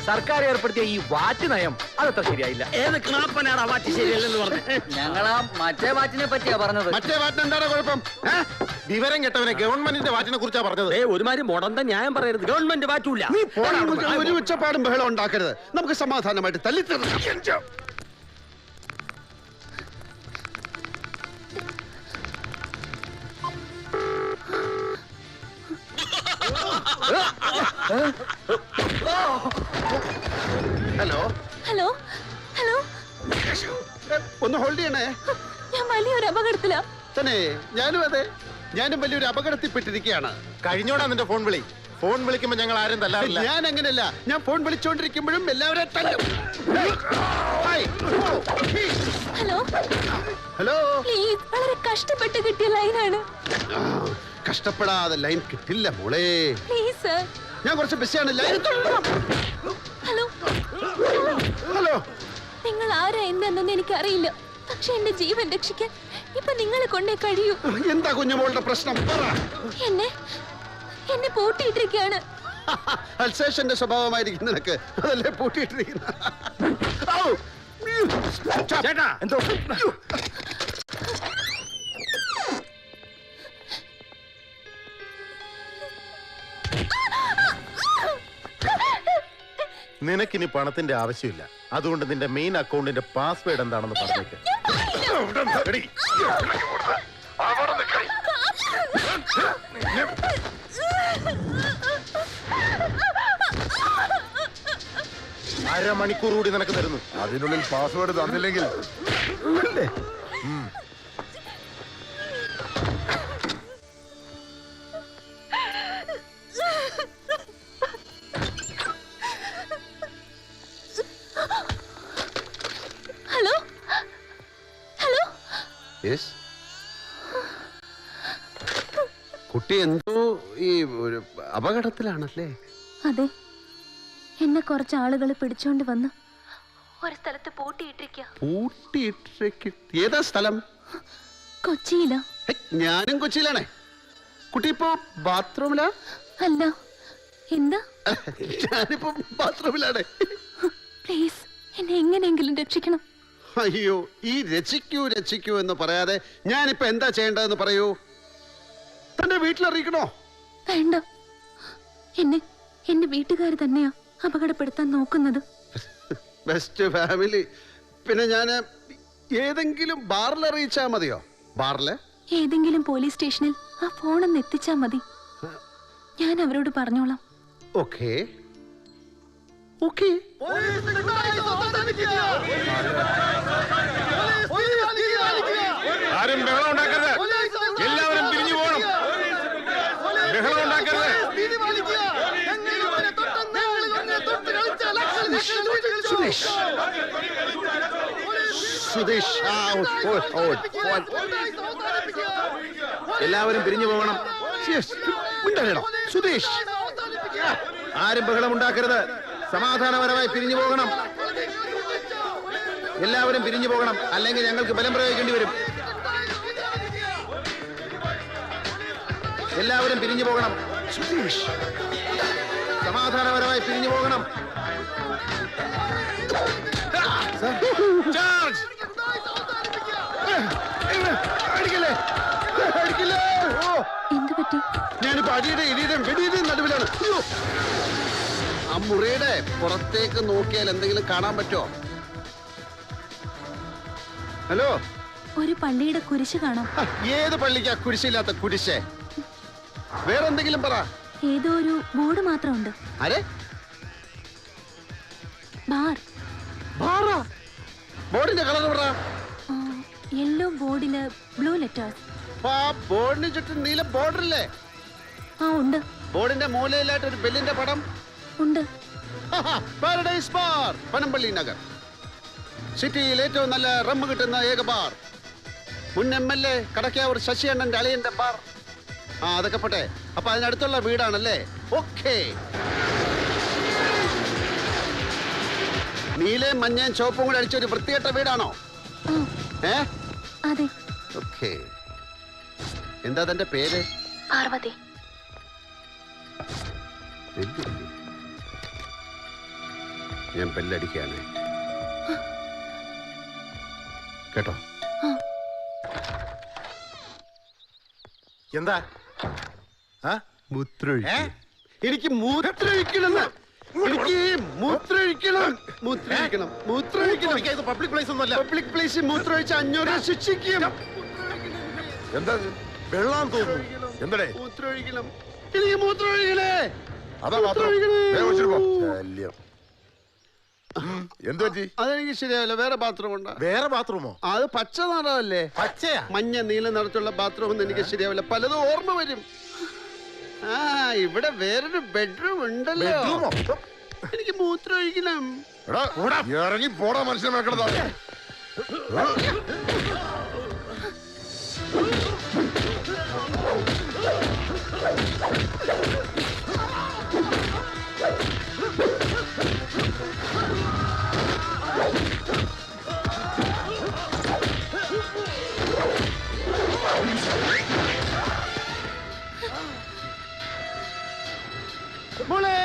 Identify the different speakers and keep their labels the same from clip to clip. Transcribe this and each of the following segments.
Speaker 1: സർക്കാർ ഏർപ്പെടുത്തിയ ഈ വാറ്റ് നയം അതത്ര ശരിയായില്ല.
Speaker 2: ഏത് ക്ലാപ്പനാണ് വാറ്റ് ശരിയല്ലെന്ന് പറഞ്ഞു?
Speaker 3: ഞങ്ങളാ മറ്റേ വാറ്റിനെ പറ്റിയാ പറഞ്ഞത്.
Speaker 4: മറ്റേ വാറ്റിന് എന്താണ് കുഴപ്പം? വിവരം കെട്ടവനെ ഗവൺമെന്റിന്റെ വാറ്റിനെ കുറിച്ചാ പറഞ്ഞത്.
Speaker 2: ഒരുമാതിരി മുടന്ത ന്യായം പറയരുത്. ഗവൺമെന്റ് വാറ്റൂല.
Speaker 4: ഒരു ഉച്ചപ്പാടും ബഹളം ഉണ്ടാക്കരുത്. നമുക്ക് സമാധാനമായിട്ട് തല്ലിത്തരണം. ഹലോ
Speaker 5: ഹലോ ഹലോ,
Speaker 4: ഒന്ന് ഹോൾഡ് ചെയ്യണേ.
Speaker 5: ഞാൻ വലിയൊരു അപകടത്തിലാ.
Speaker 4: തന്നെ ഞാനും അതെ, ഞാനും വലിയൊരു അപകടത്തിൽപ്പെട്ടിരിക്കുകയാണ്.
Speaker 6: കഴിഞ്ഞോടാ നിന്റെ ഫോൺ വിളി. ഫോൺ വിളിക്കുമ്പോ ഞങ്ങൾ ആരും തല്ലാറില്ല.
Speaker 4: ഞാൻ അങ്ങനെയല്ല, ഞാൻ ഫോൺ വിളിച്ചോണ്ടിരിക്കുമ്പോഴും എല്ലാവരും തല്ലും.
Speaker 5: ഹലോ
Speaker 4: ഹലോ,
Speaker 5: പ്ലീസ്, വളരെ കഷ്ടപ്പെട്ട് കിട്ടിയ ലൈനാണ്.
Speaker 4: കഷ്ടപ്പെടാതെ ലൈൻ കിട്ടില്ല മോളെ.
Speaker 5: പ്ലീസ് സർ,
Speaker 4: ഞാൻ കുറച്ച് ബിസിയാണ്. Line
Speaker 5: hello
Speaker 4: hello.
Speaker 5: നിങ്ങൾ ആരാ എന്താണെന്നൊന്നും എനിക്കറിയില്ല. പക്ഷെ എന്റെ ജീവൻ രക്ഷിക്കാൻ ഇപ്പൊ നിങ്ങളെ കൊണ്ടേ കഴിയൂ.
Speaker 4: എന്താ കുഞ്ഞുമോളുടെ പ്രശ്നം?
Speaker 5: എന്നെ പൂട്ടിയിട്ടിരിക്കുകയാണ്.
Speaker 4: അൽസേഷന്റെ സ്വഭാവമായിരിക്കും നിനക്ക്, അതല്ലേ പൂട്ടിയിട്ടിരിക്കുന്ന.
Speaker 2: ചേട്ടാ
Speaker 4: എന്തോ
Speaker 6: നിനക്കിനി പണത്തിന്റെ ആവശ്യമില്ല. അതുകൊണ്ട് നിന്റെ മെയിൻ അക്കൗണ്ടിന്റെ പാസ്വേഡ് എന്താണെന്ന് പറഞ്ഞേക്ക്. അരമണിക്കൂർ കൂടി നിനക്ക് തരുന്നു.
Speaker 7: അതിനുള്ളിൽ പാസ്വേഡ് തന്നില്ലെങ്കിൽ
Speaker 5: ഹലോ ഹലോ.
Speaker 4: കുട്ടി എന്തോ ഈ ഒരു അപകടത്തിലാണല്ലേ?
Speaker 5: അതെ, എന്നെ കുറച്ച് ആളുകൾ പിടിച്ചോണ്ട് വന്ന് ഒരു സ്ഥലത്ത് പൂട്ടിയിട്ടിരിക്കുക.
Speaker 4: ഏതാ സ്ഥലം?
Speaker 5: കൊച്ചിയിലാ.
Speaker 4: ഞാനും കൊച്ചിയിലാണേ. കുട്ടി ഇപ്പോ ബാത്റൂമിലാ?
Speaker 5: അല്ല. എന്താ?
Speaker 4: ഞാനിപ്പോ ബാത്റൂമിലാണ്.
Speaker 5: പ്ലീസ്, എന്നെ എങ്ങനെയെങ്കിലും രക്ഷിക്കണം.
Speaker 4: അയ്യോ, ഈ രക്ഷിക്കൂ രക്ഷിക്കൂ എന്ന് പറയാതെ ഞാനിപ്പോ എന്താ ചെയ്യേണ്ടതെന്ന് പറയൂ. തന്റെ വീട്ടിലറിയിക്കണോ?
Speaker 5: വേണ്ട, എന്റെ വീട്ടുകാർ തന്നെയാ അപകടപ്പെടുത്താൻ നോക്കുന്നത്.
Speaker 4: Best family. പിന്നെ ഞാൻ ഏതെങ്കിലും ബാറിൽ അറിയിച്ചാ മതിയോ? ബാറില്
Speaker 5: ഏതെങ്കിലും പോലീസ് സ്റ്റേഷനിൽ ആ ഫോണൊന്ന് എത്തിച്ചാ മതി. ഞാൻ അവരോട് പറഞ്ഞോളാം.
Speaker 4: Okay okay.
Speaker 6: ആരും ബഹളം ഉണ്ടാക്കരുത്. എല്ലാവരും പിരിഞ്ഞു പോകണം. ബഹളം ഉണ്ടാക്കരുത്.
Speaker 4: സുധീഷ്,
Speaker 6: എല്ലാവരും പിരിഞ്ഞു പോകണം.
Speaker 4: സുധീഷ്,
Speaker 6: ആരും ബഹളം ഉണ്ടാക്കരുത്. സമാധാനപരമായി പിരിഞ്ഞു പോകണം. എല്ലാവരും പിരിഞ്ഞു പോകണം, അല്ലെങ്കിൽ ഞങ്ങൾക്ക് ബലം പ്രയോഗിക്കേണ്ടി വരും. എല്ലാവരും പിരിഞ്ഞു പോകണം.
Speaker 4: സുധീഷ്,
Speaker 6: സമാധാനപരമായി പിരിഞ്ഞു പോകണം. ചാർജ്!
Speaker 4: അടിക്കല്ലേ അടിക്കല്ലേ.
Speaker 5: എന്തു പറ്റി?
Speaker 4: ഞാനിപ്പോ അടിയുടെ ഇടിയുടെയും വെടിയുടെയും നടുവിലാണ്. ആ മുറിയുടെ പുറത്തേക്ക് നോക്കിയാൽ എന്തെങ്കിലും കാണാൻ പറ്റുമോ? ഹലോ,
Speaker 5: ഒരു പള്ളിയുടെ കുരിശ് കാണാം.
Speaker 4: ഏത് പള്ളിക്കാ കുരിശില്ലാത്ത കുരിശേ? വേറെന്തെങ്കിലും പറ.
Speaker 5: ഏതോ ഒരു ബോർഡ് മാത്രമുണ്ട്.
Speaker 4: ആരെ?
Speaker 5: ബാർ.
Speaker 4: ബാറാ? ബോർഡിന്റെ കളർ പറ.
Speaker 5: യെല്ലോ ബോർഡില് ബ്ലൂ ലെറ്റേഴ്സ്.
Speaker 4: ആ ബോർഡിന് ചുറ്റും നീല ബോർഡർ ഇല്ലേ?
Speaker 5: ആ ഉണ്ട്.
Speaker 4: ബോർഡിന്റെ മൂലയിലായിട്ട് ഒരു ബെല്ലിന്റെ പടം
Speaker 5: ഉണ്ട്.
Speaker 4: Paradise bar, Panampilly Nagar. സിറ്റിയിൽ ഏറ്റവും നല്ല റമ്മ് കിട്ടുന്ന ഏക ബാർ. മുൻ MLA കടക്കാവൂർ ശശിയണ്ണന്റെ അളിയന്റെ ബാർ. അതൊക്കെ പോട്ടെ. അപ്പൊ അതിനടുത്തുള്ള വീടാണല്ലേ? ഓക്കേ. നീലയും മഞ്ഞയും ചുവപ്പും കൂടെ അടിച്ചൊരു വൃത്തികെട്ട വീടാണോ?
Speaker 5: അതെ.
Speaker 4: ഓക്കേ. എന്താ തന്റെ പേര്?
Speaker 5: പാർവതി.
Speaker 4: ഞാൻ ബെല്ലടിക്കുകയാണ്. കേട്ടോ?
Speaker 7: എന്താ
Speaker 4: മൂത്രമൊഴിക്കണം. എനിക്ക് മൂത്രമൊഴിക്കണം. എനിക്ക് മൂത്രമൊഴിക്കണം. മൂത്രമൊഴിക്കണം. മൂത്രമൊഴിക്കണം.
Speaker 7: പബ്ലിക് പ്ലേസ് ഒന്നുമല്ല.
Speaker 4: പബ്ലിക് പ്ലേസിൽ മൂത്രമൊഴിച്ച് 500 ശിക്ഷിക്കും.
Speaker 7: എന്താ വെള്ളം തോന്നുന്നു? എന്തടേ
Speaker 4: മൂത്രമൊഴിക്കണം. എനിക്ക് മൂത്രമൊഴിക്കണേ.
Speaker 7: അതാ ബാത്റൂം. ശല്യം. എന്ത് പറ്റി?
Speaker 4: അതെനിക്ക് ശരിയാവില്ല. വേറെ ബാത്റൂം ഉണ്ടോ?
Speaker 7: വേറെ ബാത്റൂമോ?
Speaker 4: അത് പച്ച നിറമല്ലേ?
Speaker 7: പച്ചയാ?
Speaker 4: മഞ്ഞ നീല നിറത്തുള്ള ബാത്റൂം ഒന്നും എനിക്ക് ശരിയാവില്ല. പലതും ഓർമ്മ വരും. ആ ഇവിടെ വേറൊരു ബെഡ്റൂം ഉണ്ടല്ലോ.
Speaker 7: ബെഡ്റൂമോ?
Speaker 4: എനിക്ക് മൂത്രമൊഴിക്കണം.
Speaker 7: എടാ ഇറങ്ങി പോടാ മനുഷ്യനെ വെക്കണതാ.
Speaker 4: മോളെ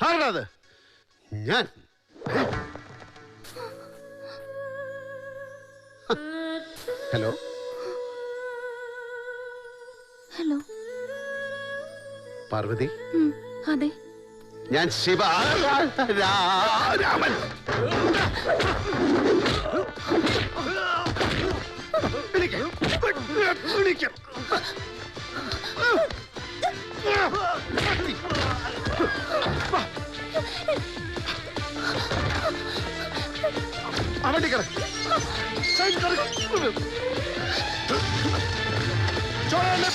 Speaker 4: ആരാത്? ഞാൻ ഹലോ
Speaker 5: ഹലോ.
Speaker 4: പാർവതി,
Speaker 5: അതെ.
Speaker 4: ഞാൻ ശിവ രാമൻ. അവണ്ടി കിടക്കും.
Speaker 7: ചോള